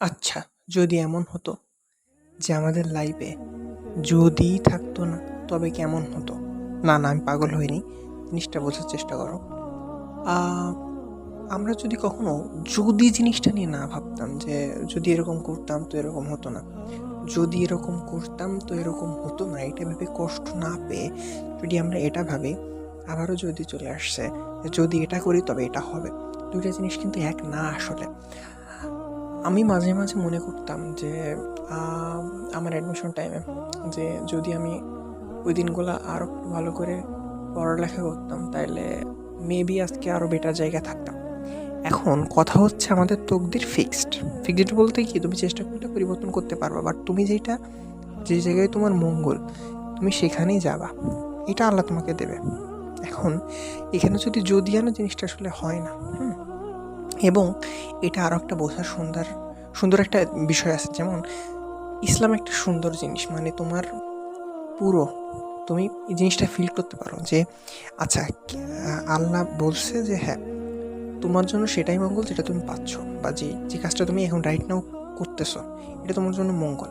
আচ্ছা, যদি এমন হতো যে আমাদের লাইফে যদি থাকতো না তবে কেমন হতো? না, না, আমি পাগল হইনি। জিনিসটা বোঝার চেষ্টা করো। আ আমরা যদি কখনো যদি জিনিসটা নিয়ে না ভাবতাম যে যদি এরকম করতাম তো এরকম হতো না। যদি এরকম করতাম তো এরকম হতো না। এটা ভেবে কষ্ট না পেয়ে যদি আমরা এটা ভাবি, আবারও যদি চলে আসছে যে যদি এটা করি তবে এটা হবে। ২ টা জিনিস কিন্তু এক না আসলে। আমি মাঝে, মাঝে মনে করতাম যে আ আমার অ্যাডমিশন টাইমে যে যদি আমি ওই দিনগুলা আরো একটু ভালো করে পড়ালেখা করতাম তাইলে মেবি আজকে আরো বেটার জায়গায় থাকতাম। এখন কথা হচ্ছে আমাদের তকদির ফিক্সড। ফিক্সড বলতে কি তুমি চেষ্টা করলে পরিবর্তন করতে পারবা। বাট তুমি যে জায়গায় তোমার মঙ্গল তুমি সেখানেই যাবা। এটা আল্লাহ তোমাকে দেবে। এখন এখানে যদি আনা জিনিসটা আসলে হয় না। হুম? এবং এটা আরো একটা বোঝার সুন্দর একটা বিষয় আছে। যেমন ইসলাম একটা সুন্দর জিনিস। মানে তোমার পুরো তুমি এই জিনিসটা ফিল করতে পারো যে আচ্ছা আল্লাহ বলছে যে হ্যাঁ, তোমার জন্য সেটাই মঙ্গল যেটা তুমি পাচ্ছ বা যে কাজটা তুমি এখন রাইট নাও করতেছো এটা তোমার জন্য মঙ্গল।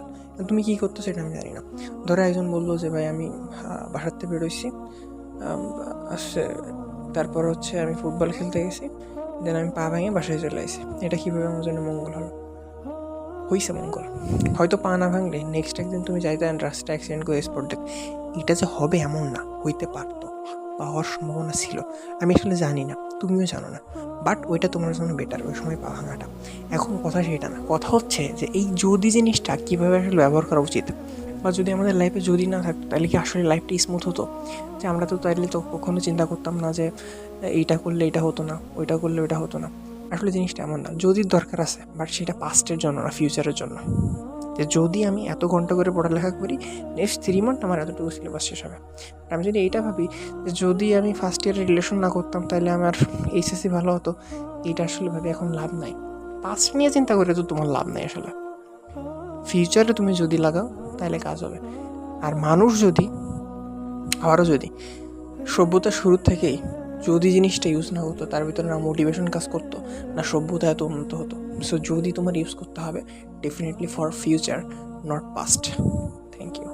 তুমি কি করতেছো এটা আমি জানি না। ধরো একজন বললো যে ভাই আমি বাসার থেকে বেরোইছি, আসছে, তারপর হচ্ছে আমি ফুটবল খেলতে গেছি, দেন আমি পা ভেঙে বাসায় চলে আসি। এটা কীভাবে আমার জন্য মঙ্গল হলো? হইছে মঙ্গল। হয়তো পা না ভাঙলে নেক্সট একদিন তুমি যাইতে রাস্তা অ্যাক্সিডেন্ট করে স্পট ডেথ। এটা যে হবে এমন না, হইতে পারতো বা হওয়ার সম্ভাবনা ছিল। আমি আসলে জানি না, তুমিও জানো না। বাট ওইটা তোমার জন্য বেটার, ওই সময় পা ভাঙাটা। এখন কথা সেটা না, কথা হচ্ছে যে এই যদি জিনিসটা কীভাবে আসলে ব্যবহার করা উচিত, বা যদি আমাদের লাইফে যদি না থাকতো তাহলে কি আসলে লাইফটা স্মুথ হতো? যে আমরা তো তাইলে তো কখনো চিন্তা করতাম না যে এইটা করলে এটা হতো না, ওইটা করলে ওইটা হতো না। আসলে জিনিসটা এমন না, যদির দরকার আছে বাট সেটা পাস্টের জন্য না, ফিউচারের জন্য। যে যদি আমি এত ঘন্টা করে পড়ালেখা করি, নেক্সট 3 মান্থ আমার এতটুকু সিলেবাস শেষ হবে। আমি যদি এইটা ভাবি যে যদি আমি ফার্স্ট ইয়ারে রিলেশন না করতাম তাহলে আমার এইচএসসি ভালো হতো, এটা আসলে ভাবে এখন লাভ নাই। পাস্ট নিয়ে চিন্তা করে তো তোমার লাভ নাই আসলে। ফিউচারে তুমি যদি লাগাও তাহলে কাজ হবে। আর মানুষ যদি, আবারও যদি সভ্যতার শুরু থেকেই যদি জিনিসটা ইউজ না হতো, তার ভিতরে না মোটিভেশন কাজ করতো, না সভ্যতা এত উন্নত হতো। সো যদি তোমার ইউজ করতে হবে, definitely for future, not past. Thank you.